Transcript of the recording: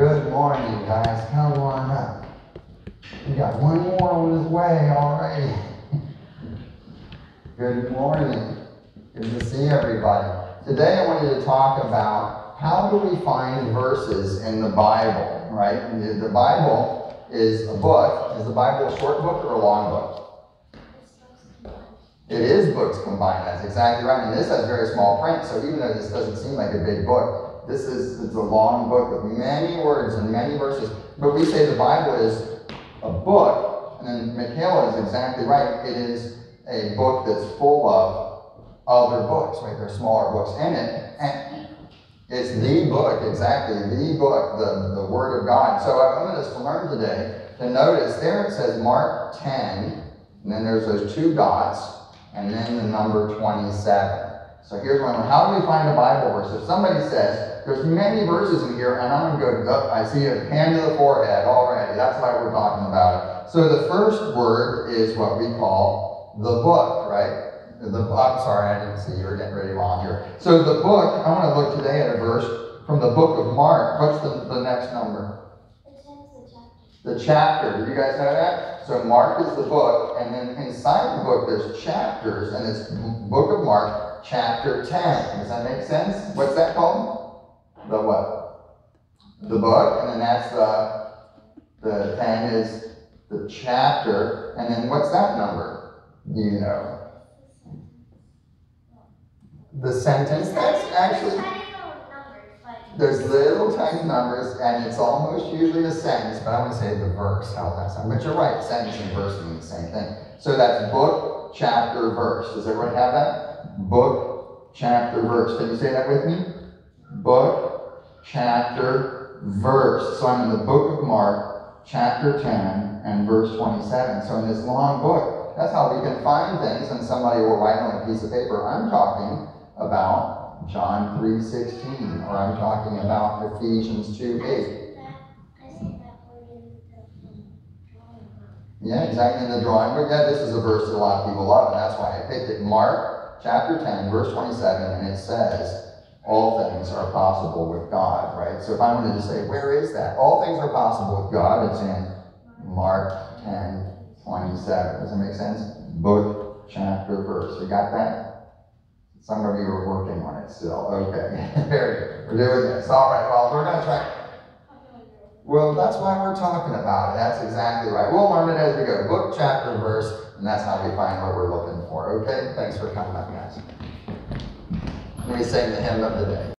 Good morning, guys. Come on up. We got one more on his way already. Good morning. Good to see everybody. Today I wanted to talk about how do we find verses in the Bible, right? The Bible is a book. Is the Bible a short book or a long book? It is books combined. That's exactly right. And this has very small print, so even though this doesn't seem like a big book, it's a long book with many words and many verses. But we say the Bible is a book, and then Michaela is exactly right. It is a book that's full of other books, right? There are smaller books in it. And it's the book, exactly, the book, the Word of God. So I wanted us to learn today to notice there it says Mark 10, and then there's those two dots, and then the number 27. So here's one. How do we find a Bible verse? If somebody says, there's many verses in here, and I'm going to go, I see a hand to the forehead already. That's why we're talking about it. So the first word is what we call the book, right? I'm sorry, I didn't see you were getting ready while here. So the book, I want to look today at a verse from the book of Mark. What's the next number? The chapter. Did you guys know that? So Mark is the book, and then inside the book there's chapters, and it's book of Mark, chapter 10. Does that make sense? What's that called? The what? The book, and then that's the 10 is the chapter, and then what's that number? Do you know? The sentence. That's actually, there's little tiny numbers, and it's almost usually a sentence, but I'm going to say the verse. How's that sound? But you're right, sentence and verse mean the same thing. So that's book, chapter, verse. Does everyone have that? Book, chapter, verse. Can you say that with me? Book, chapter, verse. So I'm in the book of Mark, chapter 10, and verse 27. So in this long book, that's how we can find things, and somebody will write on a piece of paper, I'm talking about John 3:16, or I'm talking about Ephesians 2:8. Yeah, exactly, in the drawing book. Yeah, this is a verse that a lot of people love, and that's why I picked it. Mark chapter 10, verse 27, and it says, all things are possible with God, right? So if I wanted to say, where is that? All things are possible with God, it's in Mark 10, 27. Does that make sense? Book, chapter, verse. You got that? Some of you are working on it still. Okay. Very good. We're doing this. All right. Well, we're going to try. Well, that's why we're talking about it. That's exactly right. We'll learn it as we go. Book, chapter, verse, and that's how we find what we're looking for. Okay? Thanks for coming up, guys. Let me sing the hymn of the day.